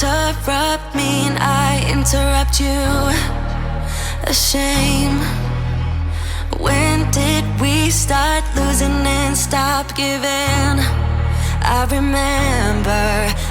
interrupt me and I interrupt you. A shame. When did we start losing and stop giving? I remember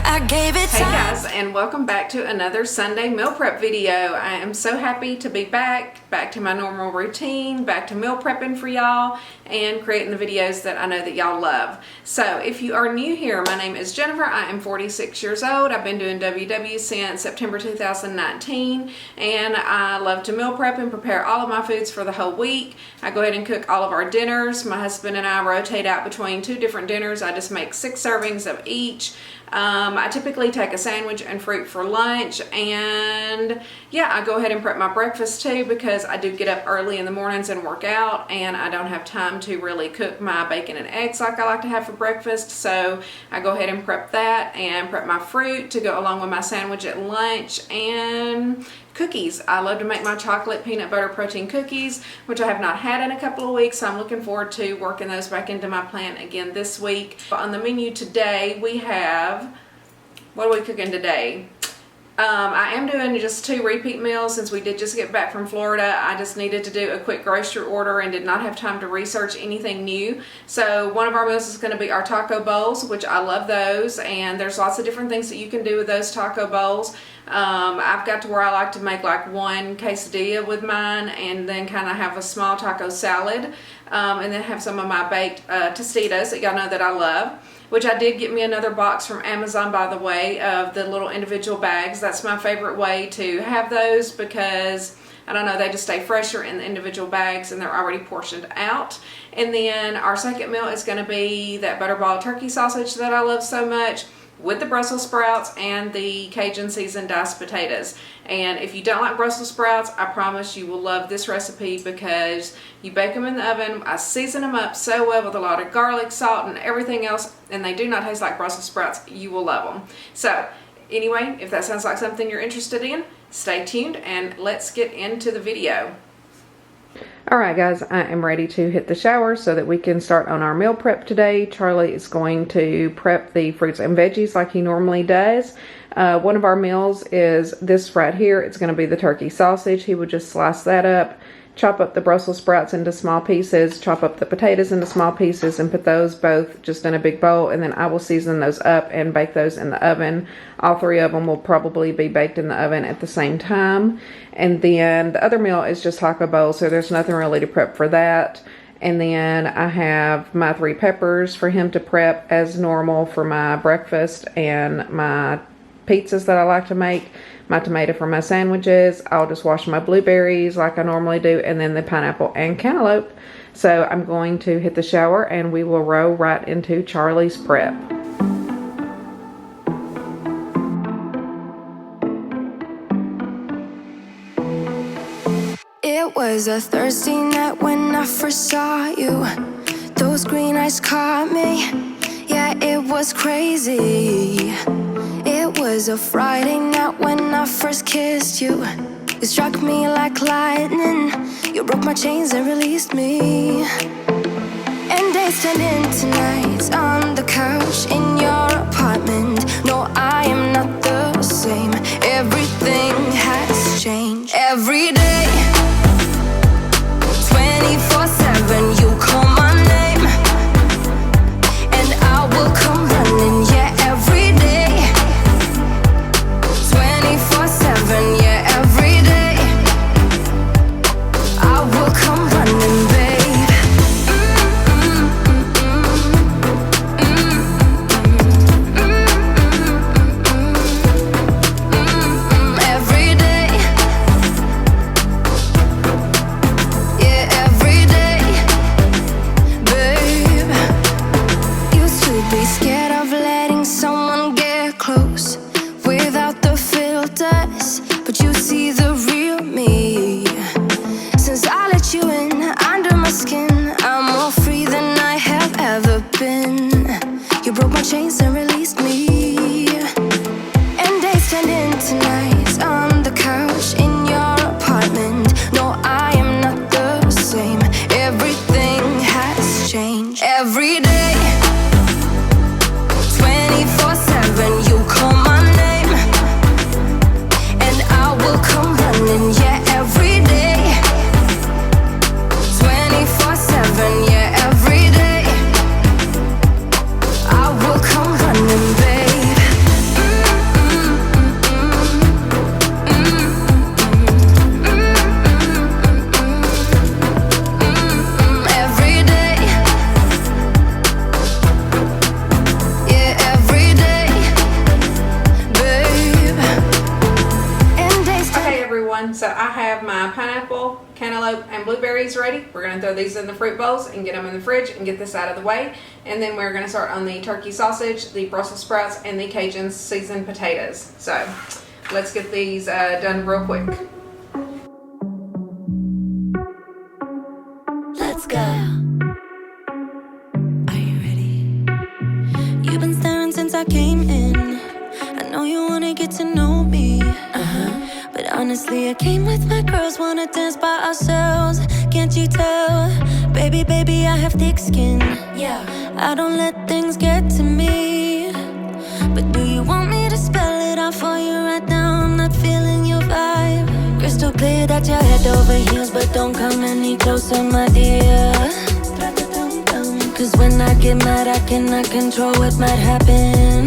I gave it time. Hey guys, and welcome back to another Sunday meal prep video. I am so happy to be back to my normal routine, back to meal prepping for y'all and creating the videos that I know that y'all love. So if you are new here, my name is Jennifer. I am 46 years old. I've been doing WW since September 2019, and I love to meal prep and prepare all of my foods for the whole week. I go ahead and cook all of our dinners. My husband and I rotate out between 2 different dinners. I just make 6 servings of each. I typically take a sandwich and fruit for lunch, and yeah, I go ahead and prep my breakfast too because I do get up early in the mornings and work out, and I don't have time to really cook my bacon and eggs like I like to have for breakfast. So I go ahead and prep that and prep my fruit to go along with my sandwich at lunch, and cookies. I love to make my chocolate peanut butter protein cookies, which I have not had in a couple of weeks, so I'm looking forward to working those back into my plan again this week. On the menu today, we have, what are we cooking today? I am doing just 2 repeat meals since we did just get back from Florida. I just needed to do a quick grocery order and did not have time to research anything new. So one of our meals is going to be our taco bowls, which I love those, and there's lots of different things that you can do with those taco bowls. I've got to where I like to make like 1 quesadilla with mine, and then kind of have a small taco salad, and then have some of my baked tostitos that y'all know that I love, which I did get me another box from Amazon, by the way, of the little individual bags. That's my favorite way to have those because, I don't know, they just stay fresher in the individual bags and they're already portioned out. And then our second meal is going to be that Butterball Turkey Sausage that I love so much, with the Brussels sprouts and the Cajun Seasoned diced potatoes. And if you don't like Brussels sprouts, I promise you will love this recipe because you bake them in the oven. I season them up so well with a lot of garlic, salt, and everything else, and they do not taste like Brussels sprouts. You will love them. So anyway, if that sounds like something you're interested in, stay tuned and let's get into the video. Alright guys, I am ready to hit the shower so that we can start on our meal prep today. Charlie is going to prep the fruits and veggies like he normally does. One of our meals is this right here. It's going to be the turkey sausage. He would just slice that up, chop up the Brussels sprouts into small pieces, chop up the potatoes into small pieces, and put those both just in a big bowl, and then I will season those up and bake those in the oven. All 3 of them will probably be baked in the oven at the same time. And then the other meal is just taco bowl, so there's nothing really to prep for that. And then I have my 3 peppers for him to prep as normal for my breakfast, and my pizzas that I like to make, my tomato for my sandwiches. I'll just wash my blueberries like I normally do, and then the pineapple and cantaloupe. So I'm going to hit the shower and we will roll right into Charlie's prep. It was a Thursday night when I first saw you. Those green eyes caught me. Yeah, it was crazy. It was a Friday night when I first kissed you. You struck me like lightning. You broke my chains and released me. And days turned into nights on the couch in your apartment. No, I am not the same. Everything has changed. Every day, 24/7, you call my name, and I will come running. Yeah, every day, 24/7. Yeah, every day, I will come running, babe. Every day, yeah, every day, babe. Used to be scared of letting someone get close without the filters, but you see the real me. Since I let you in under my skin, I'm more free than I have ever been. You broke my chains and released me. And days turned into nights on the couch in your apartment. No, I am not the same. Everything has changed. Every day, 24/7, you call my name, I have my pineapple, cantaloupe, and blueberries ready. We're going to throw these in the fruit bowls and get them in the fridge and get this out of the way. And then we're going to start on the turkey sausage, the Brussels sprouts, and the Cajun seasoned potatoes. So let's get these done real quick. Let's go. Are you ready? You've been staring since I came in. I know you wanna get to know me. But honestly, I came with my girls, wanna dance by ourselves. Can't you tell? Baby, baby, I have thick skin. Yeah, I don't let things get to me. But do you want me to spell it out for you right now? I'm not feeling your vibe. Crystal clear that you're head over heels, but don't come any closer, my dear. Cause when I get mad, I cannot control what might happen.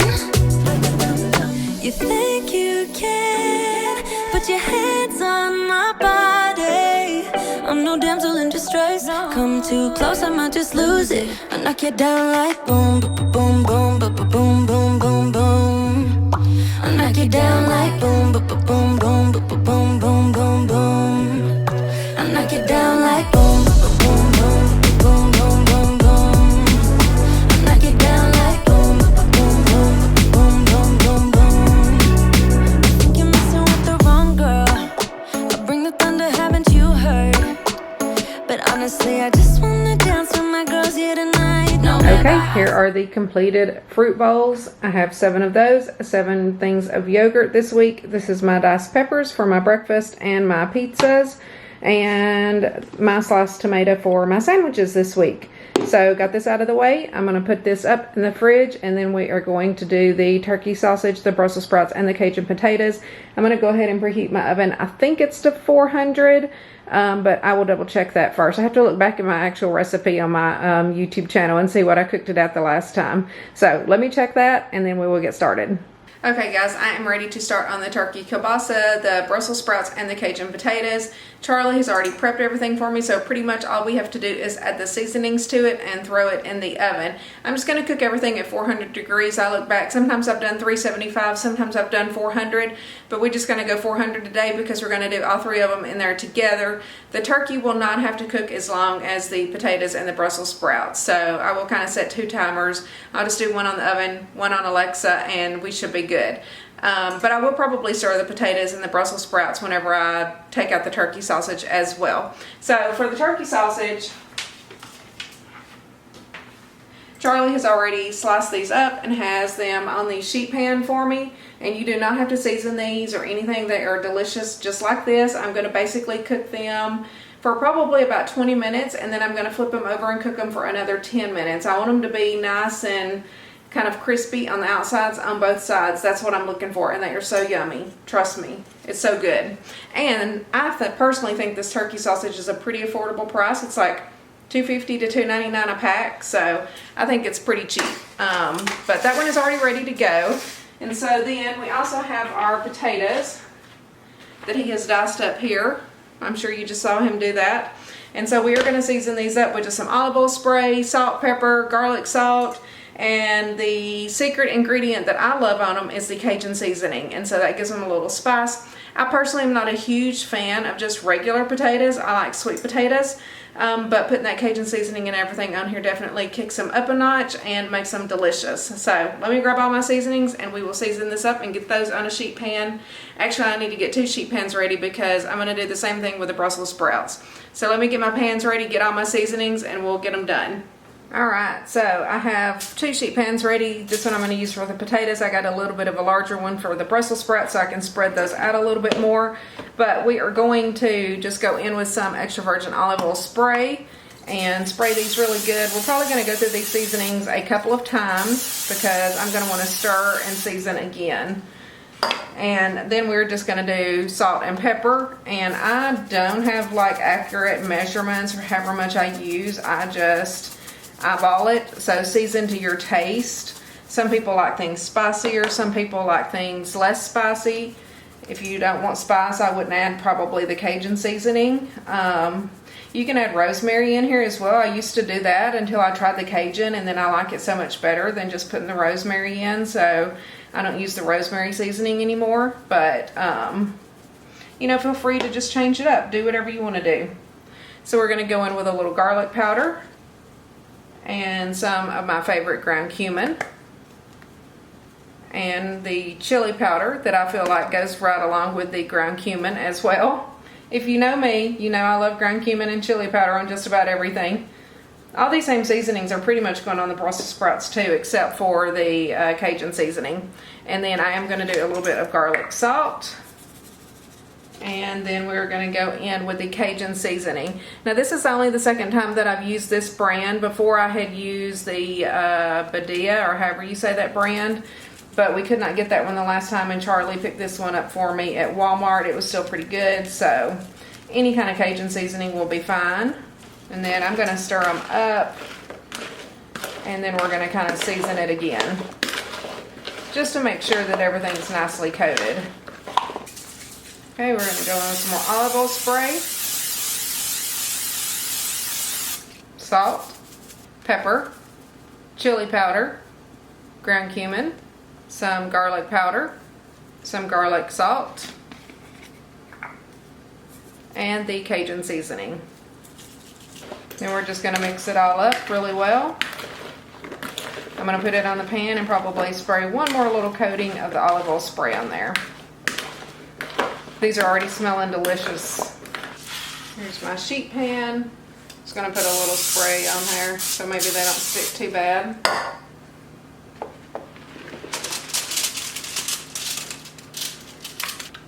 You think you can put your hands on my body. I'm no damsel in distress. Come too close, I might just lose it. I knock you down like boom, boom, boom, boom, boom, boom, boom, boom. I knock you down like boom, boom, boom, boom, boom, boom, boom, boom, boom. I knock you down like boom, boom, boom, boom, boom, boom, boom. I knock you down like boom, boom, boom, boom, boom, boom, boom. I think you're messing with the wrong girl. I bring the thunder, haven't you heard? But honestly, I just wanna dance with my girls here tonight. No. Okay, here are the completed fruit bowls. I have 7 of those, 7 things of yogurt this week. This is my diced peppers for my breakfast and my pizzas, and my sliced tomato for my sandwiches this week. So got this out of the way. I'm going to put this up in the fridge, and then we are going to do the turkey sausage, the Brussels sprouts, and the Cajun potatoes. I'm going to go ahead and preheat my oven. I think it's to 400, but I will double check that first. I have to look back at my actual recipe on my YouTube channel and see what I cooked it at the last time. So let me check that, and then we will get started. Okay guys, I am ready to start on the turkey kielbasa, the Brussels sprouts, and the Cajun potatoes. Charlie has already prepped everything for me, so pretty much all we have to do is add the seasonings to it and throw it in the oven. I'm just going to cook everything at 400 degrees. I look back, sometimes I've done 375, sometimes I've done 400, but we're just going to go 400 today because we're going to do all 3 of them in there together. The turkey will not have to cook as long as the potatoes and the Brussels sprouts, so I will kind of set 2 timers. I'll just do one on the oven, one on Alexa, and we should be good. But I will probably stir the potatoes and the Brussels sprouts whenever I take out the turkey sausage as well. So for the turkey sausage, Charlie has already sliced these up and has them on the sheet pan for me. And you do not have to season these or anything. They are delicious just like this. I'm going to basically cook them for probably about 20 minutes, and then I'm going to flip them over and cook them for another 10 minutes. I want them to be nice and kind of crispy on the outsides on both sides. That's what I'm looking for, and they are so yummy. Trust me, it's so good. And I personally think this turkey sausage is a pretty affordable price. It's like $2.50 to $2.99 a pack, so I think it's pretty cheap. But that one is already ready to go. And so then we also have our potatoes that he has diced up here. I'm sure you just saw him do that. And so we are going to season these up with just some olive oil spray, salt, pepper, garlic salt, and the secret ingredient that I love on them is the Cajun seasoning, and so that gives them a little spice. I personally am not a huge fan of just regular potatoes. I like sweet potatoes, but putting that Cajun seasoning and everything on here definitely kicks them up a notch and makes them delicious. So let me grab all my seasonings and we will season this up and get those on a sheet pan. Actually, I need to get 2 sheet pans ready because I'm going to do the same thing with the Brussels sprouts. So let me get my pans ready, get all my seasonings, and we'll get them done. Alright, so I have 2 sheet pans ready. This one I'm going to use for the potatoes. I got a little bit of a larger one for the Brussels sprouts so I can spread those out a little bit more. But we are going to just go in with some extra virgin olive oil spray and spray these really good. We're probably going to go through these seasonings a couple of times because I'm going to want to stir and season again. And then we're just going to do salt and pepper, and I don't have like accurate measurements for however much I use. I just eyeball it, so season to your taste. Some people like things spicier, some people like things less spicy. If you don't want spice, I wouldn't add probably the Cajun seasoning. You can add rosemary in here as well. I used to do that until I tried the Cajun, and then I like it so much better than just putting the rosemary in, so I don't use the rosemary seasoning anymore. But you know, feel free to just change it up. Do whatever you want to do. So we're going to go in with a little garlic powder and some of my favorite ground cumin and the chili powder that I feel like goes right along with the ground cumin as well. If you know me, you know I love ground cumin and chili powder on just about everything. All these same seasonings are pretty much going on the Brussels sprouts too, except for the Cajun seasoning. And then I am going to do a little bit of garlic salt. And then we're going to go in with the Cajun seasoning. Now this is only the second time that I've used this brand. Before I had used the Badia, or however you say that brand, but we could not get that one the last time, and Charlie picked this one up for me at Walmart. It was still pretty good, so any kind of Cajun seasoning will be fine. And then I'm going to stir them up, and then we're going to kind of season it again, just to make sure that everything's nicely coated. Okay, we're going to go in with some more olive oil spray, salt, pepper, chili powder, ground cumin, some garlic powder, some garlic salt, and the Cajun seasoning. Then we're just going to mix it all up really well. I'm going to put it on the pan and probably spray one more little coating of the olive oil spray on there. These are already smelling delicious. Here's my sheet pan. Just going to put a little spray on there so maybe they don't stick too bad.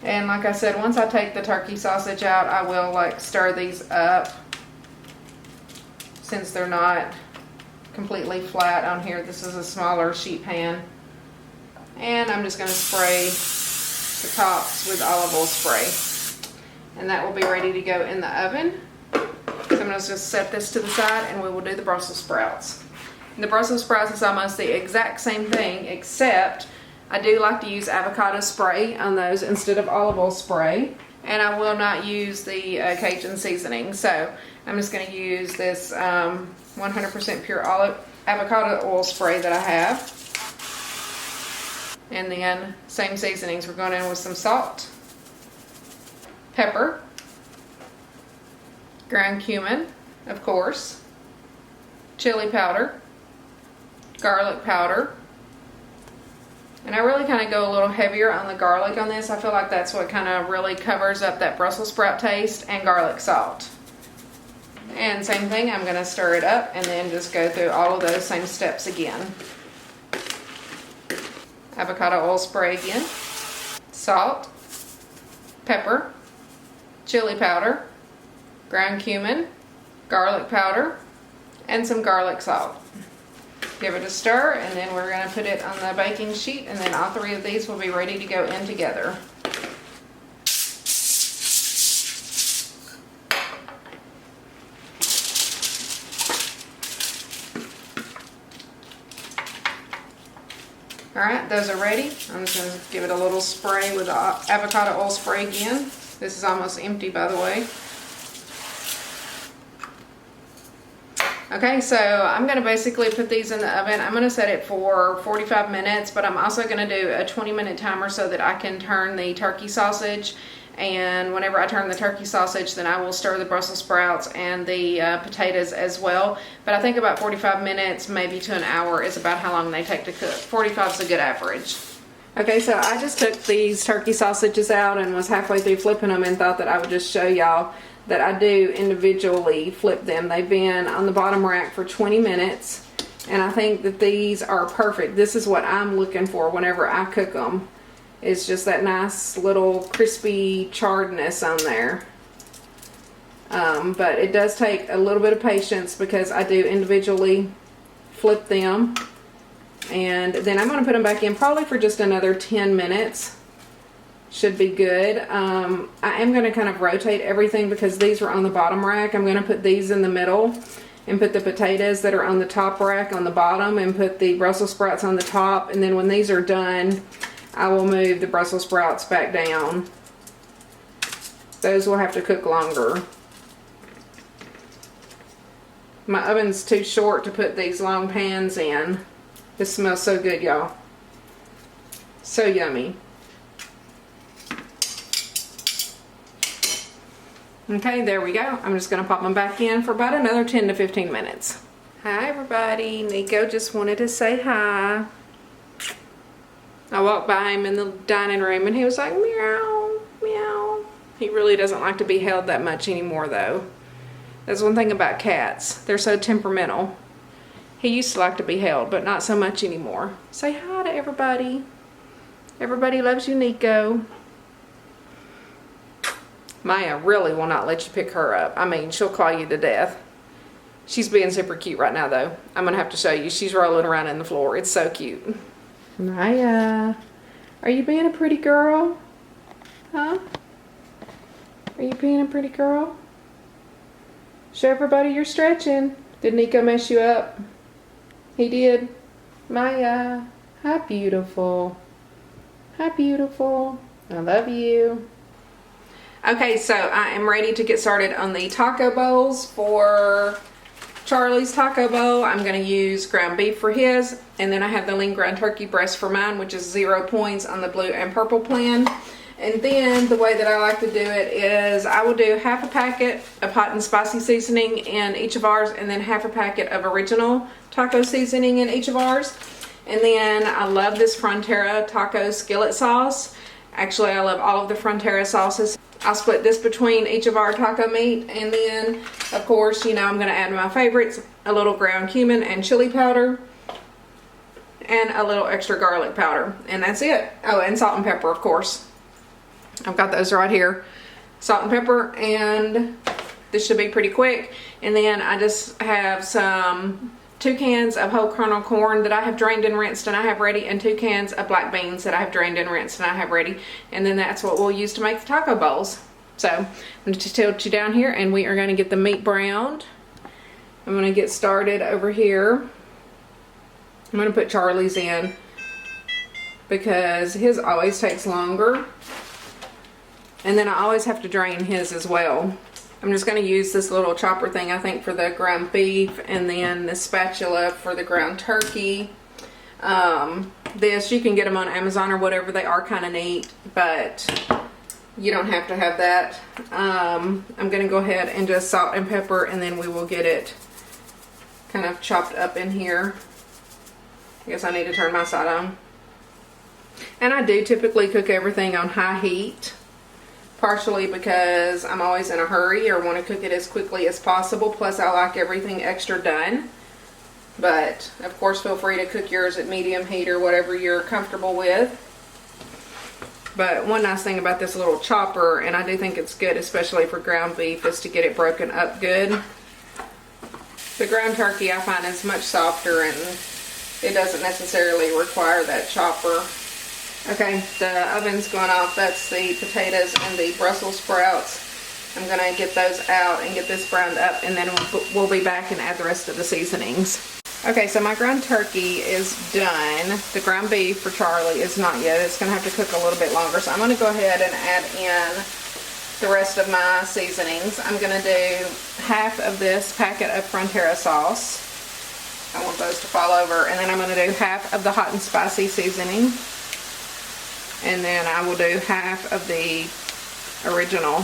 And like I said, once I take the turkey sausage out, I will like stir these up since they're not completely flat on here. This is a smaller sheet pan. And I'm just going to spray the tops with olive oil spray, and that will be ready to go in the oven. So I'm going to just set this to the side, and we will do the Brussels sprouts. And the Brussels sprouts is almost the exact same thing, except I do like to use avocado spray on those instead of olive oil spray, and I will not use the Cajun seasoning. So I'm just going to use this 100% pure avocado oil spray that I have. And then same seasonings. We're going in with some salt, pepper, ground cumin, of course, chili powder, garlic powder. And I really kind of go a little heavier on the garlic on this. I feel like that's what kind of really covers up that Brussels sprout taste, and garlic salt. And same thing, I'm going to stir it up and then just go through all of those same steps again. Avocado oil spray again, salt, pepper, chili powder, ground cumin, garlic powder, and some garlic salt. Give it a stir, and then we're going to put it on the baking sheet, and then all three of these will be ready to go in together. Alright, those are ready. I'm just going to give it a little spray with the avocado oil spray again. This is almost empty, by the way. Okay, so I'm going to basically put these in the oven. I'm going to set it for 45 minutes, but I'm also going to do a 20-minute timer so that I can turn the turkey sausage. And whenever I turn the turkey sausage, then I will stir the Brussels sprouts and the potatoes as well. But I think about 45 minutes, maybe to an hour, is about how long they take to cook. 45 is a good average. Okay, so I just took these turkey sausages out and was halfway through flipping them and thought that I would just show y'all that I do individually flip them. They've been on the bottom rack for 20 minutes, and I think that these are perfect. This is what I'm looking for whenever I cook them. It's just that nice little crispy charredness on there. But it does take a little bit of patience because I do individually flip them. And then I'm going to put them back in probably for just another 10 minutes. Should be good. I am going to kind of rotate everything because these are on the bottom rack. I'm going to put these in the middle and put the potatoes that are on the top rack on the bottom, and put the Brussels sprouts on the top. And then when these are done, I will move the Brussels sprouts back down. Those will have to cook longer. My oven's too short to put these long pans in. This smells so good, y'all. So yummy. Okay, there we go. I'm just gonna pop them back in for about another 10 to 15 minutes. Hi everybody, Nico just wanted to say hi. I walked by him in the dining room and he was like, meow, meow. He really doesn't like to be held that much anymore though. That's one thing about cats. They're so temperamental. He used to like to be held, but not so much anymore. Say hi to everybody. Everybody loves you, Nico. Maya really will not let you pick her up. I mean, she'll claw you to death. She's being super cute right now, though. I'm going to have to show you. She's rolling around in the floor. It's so cute. Maya, are you being a pretty girl? Huh? Are you being a pretty girl? Show everybody you're stretching. Did Nico mess you up? He did. Maya, hi beautiful. Hi beautiful. I love you. Okay, so I am ready to get started on the taco bowls for Charlie's taco bowl. I'm going to use ground beef for his, and then I have the lean ground turkey breast for mine, which is 0 points on the blue and purple plan. And then the way that I like to do it is I will do half a packet of hot and spicy seasoning in each of ours, and then half a packet of original taco seasoning in each of ours. And then I love this Frontera taco skillet sauce. Actually, I love all of the Frontera sauces. I'll split this between each of our taco meat, and then of course, you know, I'm going to add my favorites, a little ground cumin and chili powder, and a little extra garlic powder, and that's it. Oh, and salt and pepper, of course. I've got those right here. Salt and pepper, and this should be pretty quick. And then I just have some 2 cans of whole kernel corn that I have drained and rinsed and I have ready, and 2 cans of black beans that I have drained and rinsed and I have ready. And then that's what we'll use to make the taco bowls. So I'm going to tilt you down here, and we are going to get the meat browned. I'm going to get started over here. I'm going to put Charlie's in because his always takes longer. And then I always have to drain his as well. I'm just going to use this little chopper thing, I think, for the ground beef, and then the spatula for the ground turkey. This, you can get them on Amazon or whatever. They are kind of neat, but you don't have to have that. I'm going to go ahead and just salt and pepper, and then we will get it kind of chopped up in here. I guess I need to turn my side on. And I do typically cook everything on high heat. Partially because I'm always in a hurry or want to cook it as quickly as possible. Plus I like everything extra done. But of course feel free to cook yours at medium heat or whatever you're comfortable with. But one nice thing about this little chopper, and I do think it's good especially for ground beef, is to get it broken up good. The ground turkey I find is much softer, and it doesn't necessarily require that chopper. Okay, the oven's going off. That's the potatoes and the Brussels sprouts. I'm going to get those out and get this browned up, and then we'll be back and add the rest of the seasonings. Okay, so my ground turkey is done. The ground beef for Charlie is not yet. It's going to have to cook a little bit longer. So I'm going to go ahead and add in the rest of my seasonings. I'm going to do half of this packet of Frontera sauce. I want those to fall over. And then I'm going to do half of the hot and spicy seasoning. And then I will do half of the original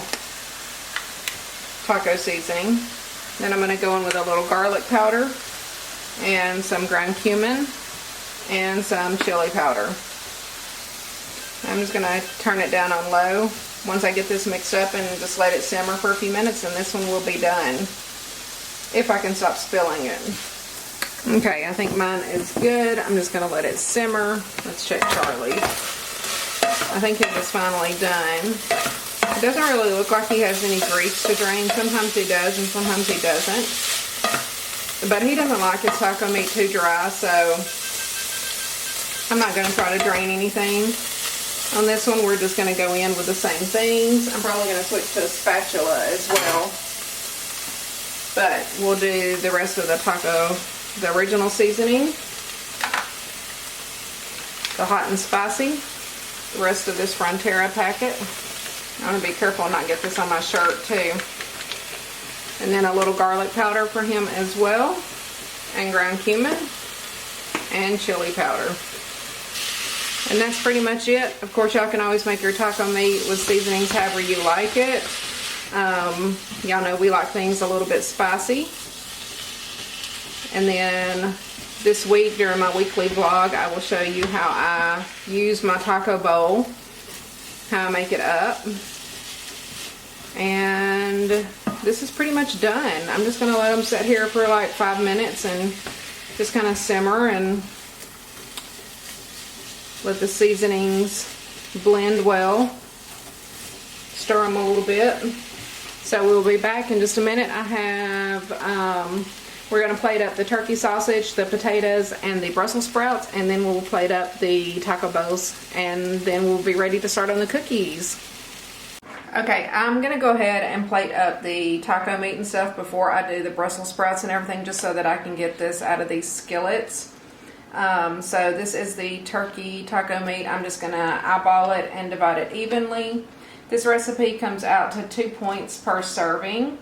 taco seasoning. Then I'm going to go in with a little garlic powder and some ground cumin and some chili powder. I'm just going to turn it down on low. Once I get this mixed up and just let it simmer for a few minutes, and this one will be done. If I can stop spilling it. Okay, I think mine is good. I'm just going to let it simmer. Let's check Charlie. I think his is finally done. It doesn't really look like he has any grease to drain. Sometimes he does and sometimes he doesn't. But he doesn't like his taco meat too dry, so I'm not going to try to drain anything. On this one, we're just going to go in with the same things. I'm probably going to switch to a spatula as well. But we'll do the rest of the taco, the original seasoning, the hot and spicy, the rest of this Frontera packet. I'm going to be careful and not get this on my shirt too. And then a little garlic powder for him as well, and ground cumin and chili powder. And that's pretty much it. Of course, y'all can always make your taco meat with seasonings however you like it. Y'all know we like things a little bit spicy. And then this week during my weekly vlog, I will show you how I use my taco bowl, how I make it up. And this is pretty much done. I'm just gonna let them sit here for like 5 minutes and just kind of simmer and let the seasonings blend well. Stir them a little bit. So we'll be back in just a minute. I have, we're gonna plate up the turkey sausage, the potatoes, and the Brussels sprouts, and then we'll plate up the taco bowls, and then we'll be ready to start on the cookies. Okay, I'm gonna go ahead and plate up the taco meat and stuff before I do the Brussels sprouts and everything, just so that I can get this out of these skillets. So this is the turkey taco meat. I'm just gonna eyeball it and divide it evenly. This recipe comes out to 2 points per serving.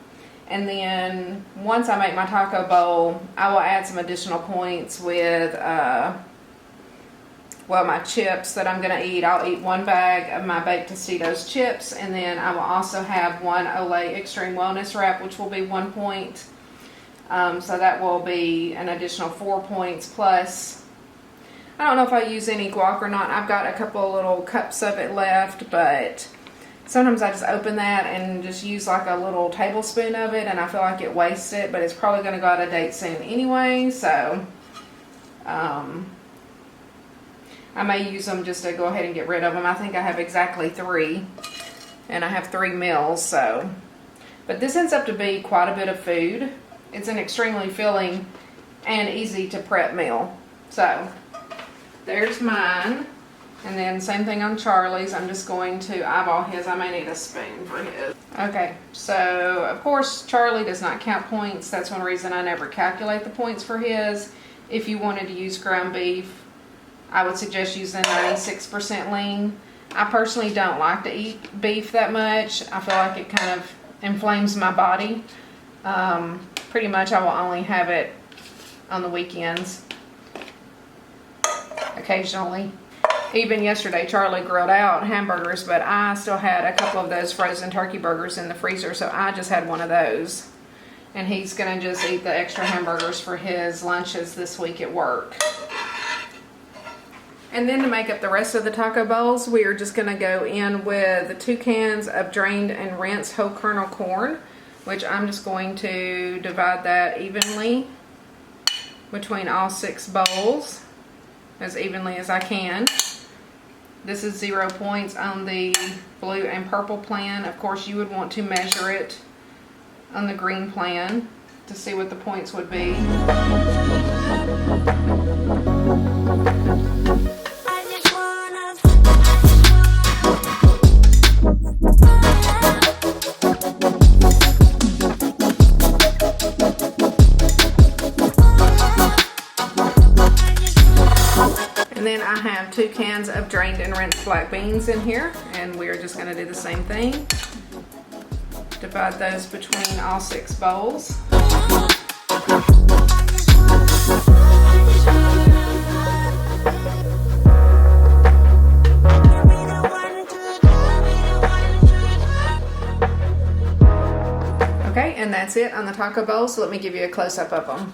And then once I make my taco bowl, I will add some additional points with, well, my chips that I'm going to eat. I'll eat 1 bag of my baked Tostitos chips, and then I will also have 1 Olay Extreme Wellness Wrap, which will be 1 point. So that will be an additional 4 points plus. I don't know if I use any guac or not. I've got a couple of little cups of it left, but sometimes I just open that and just use like a little tablespoon of it, and I feel like it wastes it, but it's probably going to go out of date soon anyway, so I may use them just to go ahead and get rid of them. I think I have exactly 3, and I have 3 meals, so. But this ends up to be quite a bit of food. It's an extremely filling and easy to prep meal. So, there's mine. And then same thing on Charlie's. I'm just going to eyeball his. I may need a spoon for his. Okay, so of course Charlie does not count points. That's one reason I never calculate the points for his. If you wanted to use ground beef, I would suggest using 96% lean. I personally don't like to eat beef that much. I feel like it kind of inflames my body. Pretty much I will only have it on the weekends, occasionally. Even yesterday, Charlie grilled out hamburgers, but I still had a couple of those frozen turkey burgers in the freezer, so I just had one of those. And he's going to just eat the extra hamburgers for his lunches this week at work. And then to make up the rest of the taco bowls, we are just going to go in with 2 cans of drained and rinsed whole kernel corn, which I'm just going to divide that evenly between all 6 bowls, as evenly as I can. This is 0 points on the blue and purple plan. Of course, you would want to measure it on the green plan to see what the points would be. And then I have 2 cans of drained and rinsed black beans in here, and we're just going to do the same thing. Divide those between all 6 bowls. Okay, and that's it on the taco bowl, so let me give you a close-up of them.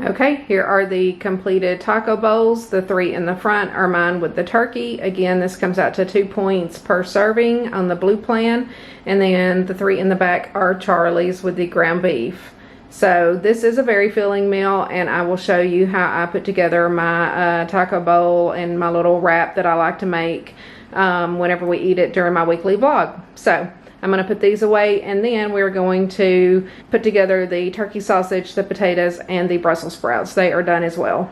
Okay, here are the completed taco bowls. The 3 in the front are mine with the turkey. Again, this comes out to 2 points per serving on the blue plan. And then the 3 in the back are Charlie's with the ground beef. So this is a very filling meal, and I will show you how I put together my taco bowl and my little wrap that I like to make whenever we eat it during my weekly vlog. So I'm going to put these away, and then we're going to put together the turkey sausage, the potatoes, and the Brussels sprouts. They are done as well.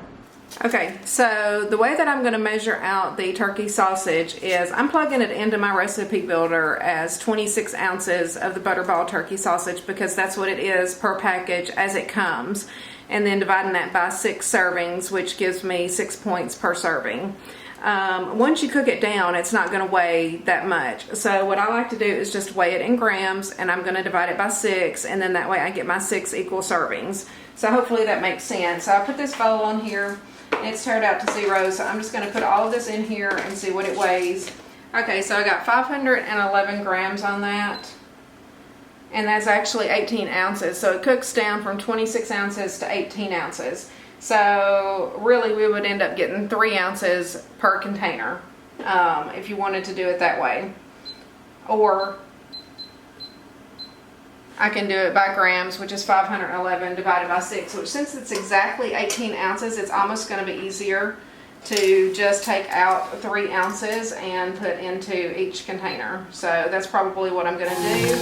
Okay, so the way that I'm going to measure out the turkey sausage is I'm plugging it into my recipe builder as 26 ounces of the Butterball Turkey Sausage, because that's what it is per package as it comes, and then dividing that by 6 servings, which gives me 6 points per serving. Once you cook it down, it's not going to weigh that much. So what I like to do is just weigh it in grams, and I'm going to divide it by 6, and then that way I get my 6 equal servings. So hopefully that makes sense. So I put this bowl on here, and it's turned out to 0, so I'm just going to put all of this in here and see what it weighs. Okay, so I got 511 grams on that. and that's actually 18 ounces. So it cooks down from 26 ounces to 18 ounces. So really we would end up getting 3 ounces per container if you wanted to do it that way. Or I can do it by grams, which is 511 divided by 6, which since it's exactly 18 ounces, it's almost going to be easier to just take out 3 ounces and put into each container. So that's probably what I'm going to do.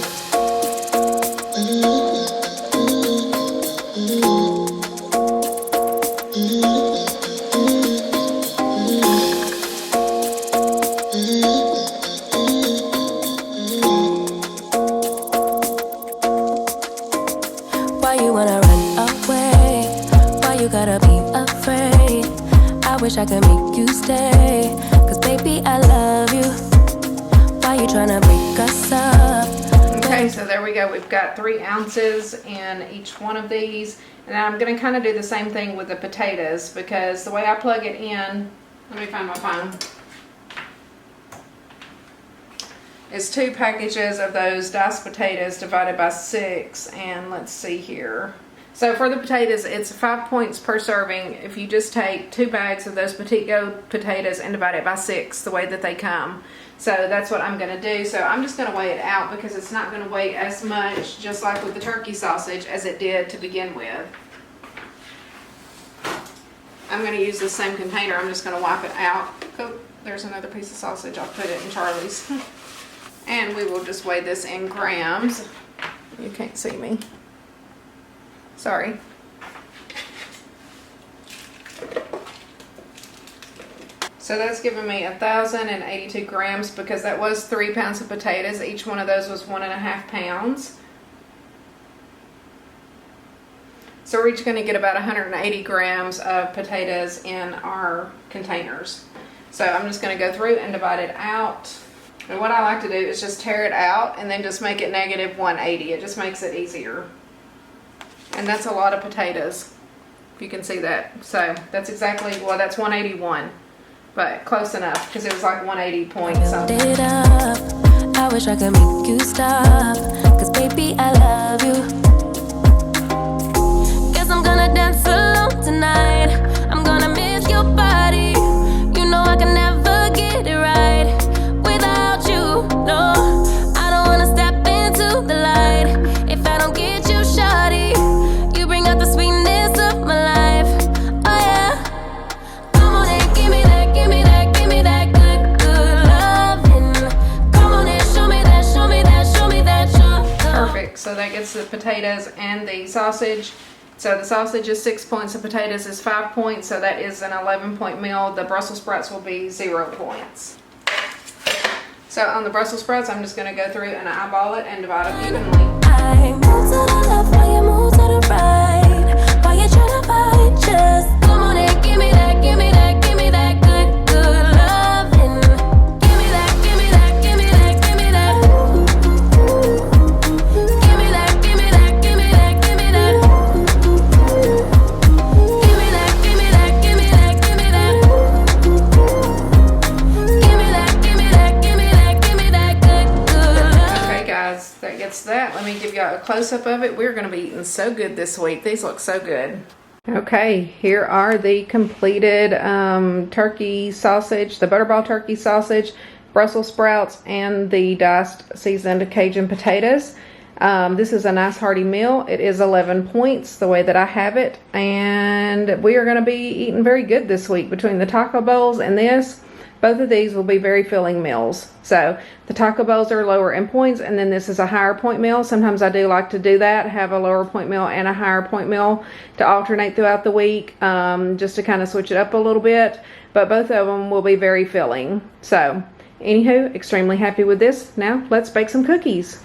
Wish I could make you stay, 'cause baby I love you. Why you tryna break us up? Okay, so there we go. We've got 3 ounces in each one of these, and I'm gonna kind of do the same thing with the potatoes, because the way I plug it in, let me find my phone, is 2 packages of those diced potatoes divided by 6, and let's see here. So for the potatoes, it's 5 points per serving if you just take 2 bags of those Petite Goat potatoes and divide it by 6, the way that they come. So that's what I'm going to do. So I'm just going to weigh it out because it's not going to weigh as much, just like with the turkey sausage, as it did to begin with. I'm going to use the same container. I'm just going to wipe it out. Oh, there's another piece of sausage. I'll put it in Charlie's. And we will just weigh this in grams. You can't see me. Sorry. So that's giving me 1,082 grams because that was 3 pounds of potatoes. Each one of those was 1.5 pounds. So we're each going to get about 180 grams of potatoes in our containers. So I'm just going to go through and divide it out. And what I like to do is just tear it out and then just make it negative 180. It just makes it easier. And that's a lot of potatoes, if you can see that. So that's exactly, well, that's 181, but close enough because it was like 180 point something. I wish I could make you stop, 'cause baby I love you. Guess I'm gonna dance alone tonight. I'm gonna miss your body. You know I can never get it right without you. No, I don't wanna step into the light if I don't get you, shawty. The sweetness of my life, oh yeah. Come on and give me that, give me that, give me that good, good loving. Come on and show me that, show me that, show me that you're perfect. So that gets the potatoes and the sausage. So the sausage is 6 points, the potatoes is 5 points, so that is an 11-point meal. The Brussels sprouts will be 0 points. So on the Brussels sprouts, I'm just going to go through and eyeball it and divide them evenly. I move to the left while you move to the right. Why you tryna fight? Just come on and give me that, give me that, give me that good, good loving. Give me that, give me that, give me that, give me that. Give me that, give me that, give me that, give me that. Give me that, give me that, give me that, give me that. Give me that, give me that, give me that, give me that good, good love. Okay guys, that gets that. Let me give y'all a close-up of it. We're going to be eating so good this week. These look so good. Okay, here are the completed turkey sausage, the Butterball Turkey Sausage, Brussels sprouts, and the diced seasoned Cajun potatoes. This is a nice hearty meal. It is 11 points the way that I have it, and we are going to be eating very good this week between the taco bowls and this. Both of these will be very filling meals. So the taco bowls are lower in points, and then this is a higher point meal. Sometimes I do like to do that, have a lower point meal and a higher point meal to alternate throughout the week, just to kind of switch it up a little bit. But both of them will be very filling. So anywho, extremely happy with this. Now let's bake some cookies.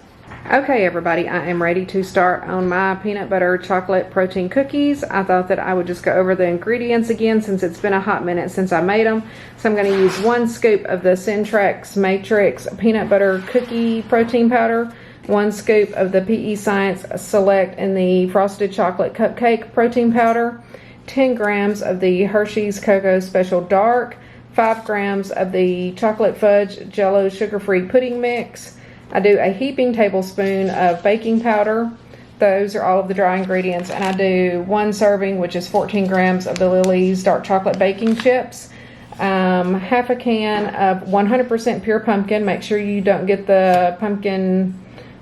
Okay everybody, I am ready to start on my peanut butter chocolate protein cookies. I thought that I would just go over the ingredients again since it's been a hot minute since I made them. So I'm going to use 1 scoop of the Centrex Matrix peanut butter cookie protein powder, 1 scoop of the PE Science Select and the frosted chocolate cupcake protein powder, 10 grams of the Hershey's Cocoa Special Dark, 5 grams of the chocolate fudge Jello sugar-free pudding mix, I do a heaping tablespoon of baking powder. Those are all of the dry ingredients. And I do 1 serving, which is 14 grams of the Lily's dark chocolate baking chips. Half a can of 100% pure pumpkin. Make sure you don't get the pumpkin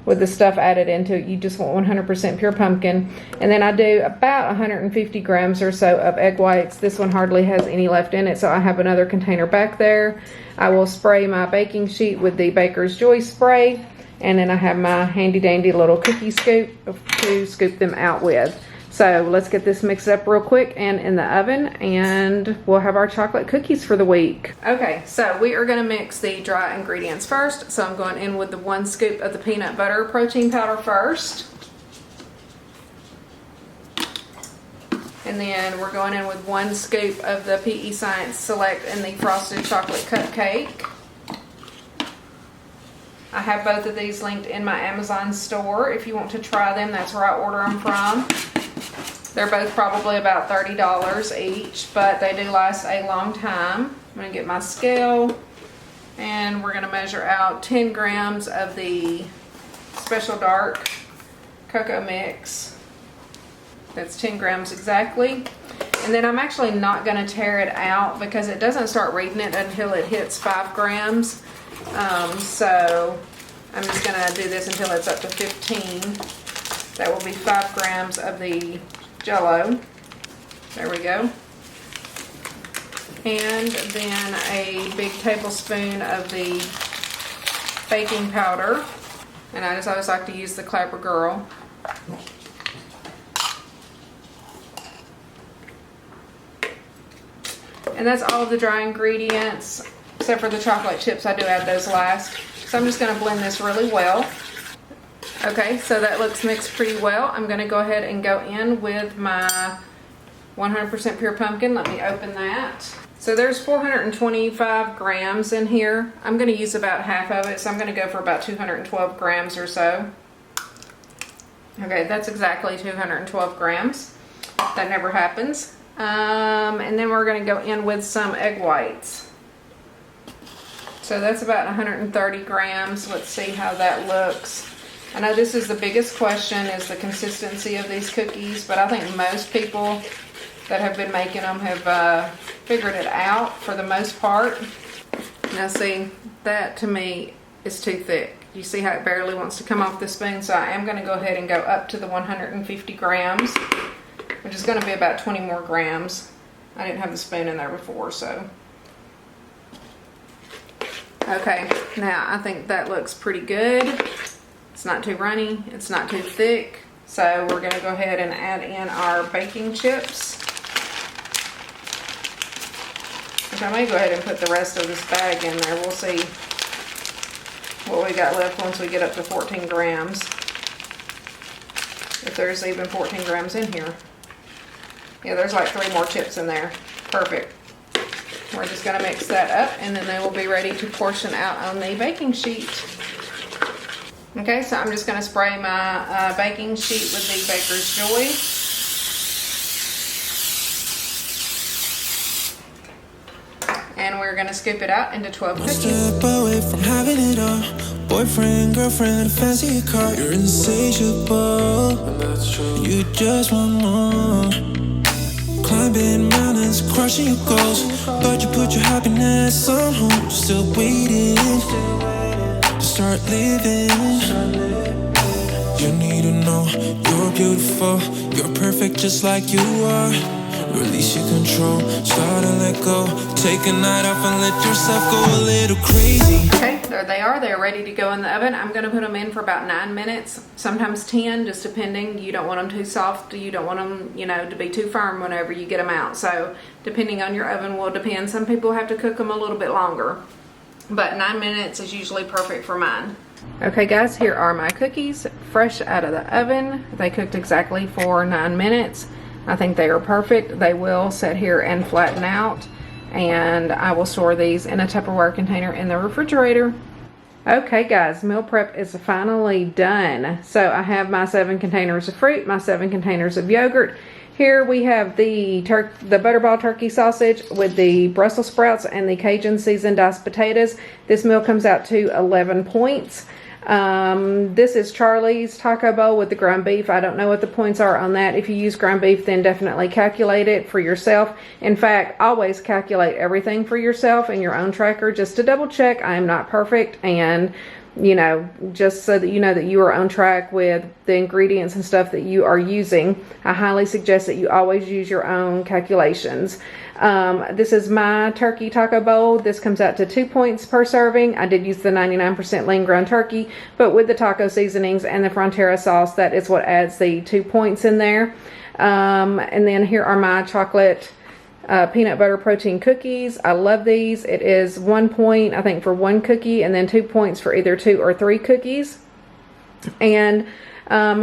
with the stuff added into it. You just want 100% pure pumpkin. And then I do about 150 grams or so of egg whites. This one hardly has any left in it, so I have another container back there. I will spray my baking sheet with the Baker's Joy spray, and then I have my handy dandy little cookie scoop to scoop them out with. So let's get this mixed up real quick and in the oven, and we'll have our chocolate cookies for the week. Okay, so we are gonna mix the dry ingredients first. So I'm going in with the 1 scoop of the peanut butter protein powder first. And then we're going in with 1 scoop of the PE Science Select and the Frosted Chocolate Cupcake. I have both of these linked in my Amazon store. If you want to try them, that's where I order them from. They're both probably about $30 each, but they do last a long time. I'm gonna get my scale, and we're gonna measure out 10 grams of the Special Dark Cocoa Mix. That's 10 grams exactly. And then I'm actually not gonna tear it out because it doesn't start reading it until it hits 5 grams. So I'm just gonna do this until it's up to 15. That will be 5 grams of the Jell-O. There we go. And then a big tablespoon of the baking powder. And I just always like to use the Clapper Girl. And that's all of the dry ingredients, except for the chocolate chips. I do add those last. So I'm just going to blend this really well. Okay, so that looks mixed pretty well. I'm going to go ahead and go in with my 100% pure pumpkin. Let me open that. So there's 425 grams in here. I'm going to use about half of it, so I'm going to go for about 212 grams or so. Okay, that's exactly 212 grams. That never happens. And then we're going to go in with some egg whites. So that's about 130 grams. Let's see how that looks. I know this is the biggest question, is the consistency of these cookies, but I think most people that have been making them have figured it out for the most part. Now see, that to me is too thick. You see how it barely wants to come off the spoon, so I am going to go ahead and go up to the 150 grams, which is going to be about 20 more grams. I didn't have the spoon in there before, so. Okay, now I think that looks pretty good. It's not too runny, it's not too thick. So we're going to go ahead and add in our baking chips. Which I may go ahead and put the rest of this bag in there. We'll see what we got left once we get up to 14 grams. If there's even 14 grams in here. Yeah, there's like 3 more chips in there. Perfect. We're just going to mix that up, and then they will be ready to portion out on the baking sheet. Okay, so I'm just going to spray my baking sheet with the Baker's Joy. And we're going to scoop it out into 12 cookies. Step away from having it all. Boyfriend, girlfriend, fancy car. You're insatiable. You just want more. Climbing mountains, crushing your goals. But you put your happiness on hold. Still waiting to start living. You need to know you're beautiful. You're perfect just like you are. Release your control, start to let go. Take a night off and let yourself go a little crazy. Okay, there they are. They're ready to go in the oven. I'm going to put them in for about 9 minutes, sometimes 10, just depending. You don't want them too soft. You don't want them, you know, to be too firm whenever you get them out. So depending on your oven will depend. Some people have to cook them a little bit longer, but 9 minutes is usually perfect for mine. Okay guys, here are my cookies, fresh out of the oven. They cooked exactly for 9 minutes. I think they are perfect. They will sit here and flatten out, and I will store these in a Tupperware container in the refrigerator. Okay guys, meal prep is finally done. So I have my 7 containers of fruit, my 7 containers of yogurt. Here we have the Butterball Turkey Sausage with the Brussels sprouts and the Cajun Seasoned diced potatoes. This meal comes out to 11 points. This is Charlie's taco bowl with the ground beef. I don't know what the points are on that. If you use ground beef, then definitely calculate it for yourself. In fact, always calculate everything for yourself in your own tracker just to double check. I am not perfect, and you know, just so that you know that you are on track with the ingredients and stuff that you are using. I highly suggest that you always use your own calculations. This is my turkey taco bowl. This comes out to 2 points per serving. I did use the 99% lean ground turkey, but with the taco seasonings and the Frontera sauce, that is what adds the 2 points in there. And then here are my chocolate peanut butter protein cookies. I love these. It is 1 point, I think, for one cookie, and then 2 points for either 2 or 3 cookies. And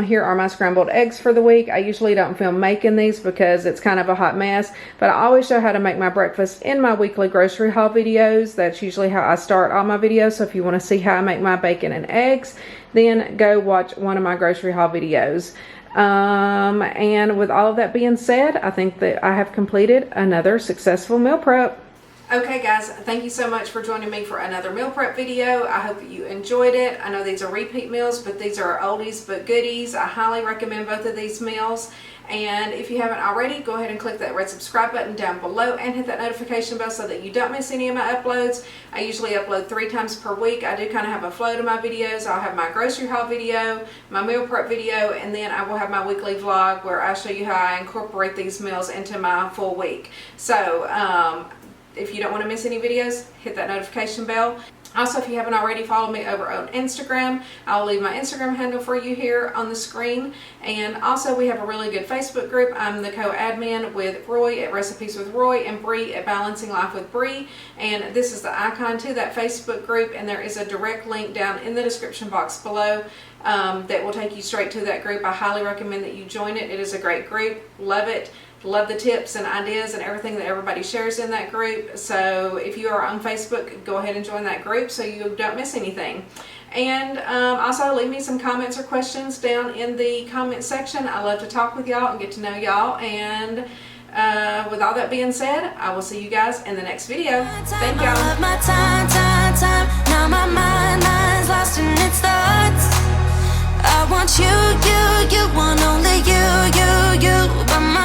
here are my scrambled eggs for the week. I usually don't film making these because it's kind of a hot mess, but I always show how to make my breakfast in my weekly grocery haul videos. That's usually how I start all my videos. So if you want to see how I make my bacon and eggs, then go watch one of my grocery haul videos. And with all of that being said, I think that I have completed another successful meal prep. Okay guys, thank you so much for joining me for another meal prep video. I hope that you enjoyed it. I know these are repeat meals, but these are oldies but goodies. I highly recommend both of these meals. And if you haven't already, go ahead and click that red subscribe button down below and hit that notification bell so that you don't miss any of my uploads. I usually upload 3 times per week. I do kind of have a flow to my videos. I'll have my grocery haul video, my meal prep video, and then I will have my weekly vlog where I show you how I incorporate these meals into my full week. So if you don't want to miss any videos, hit that notification bell. Also, if you haven't already, follow me over on Instagram. I'll leave my Instagram handle for you here on the screen. And also, we have a really good Facebook group. I'm the co-admin with Roy at Recipes with Roy and Bree at Balancing Life with Bree. And this is the icon to that Facebook group. And there is a direct link down in the description box below that will take you straight to that group. I highly recommend that you join it. It is a great group. Love it. Love the tips and ideas and everything that everybody shares in that group. So if you are on Facebook, go ahead and join that group so you don't miss anything. And also leave me some comments or questions down in the comment section. I love to talk with y'all and get to know y'all. And with all that being said, I will see you guys in the next video. Thank y'all.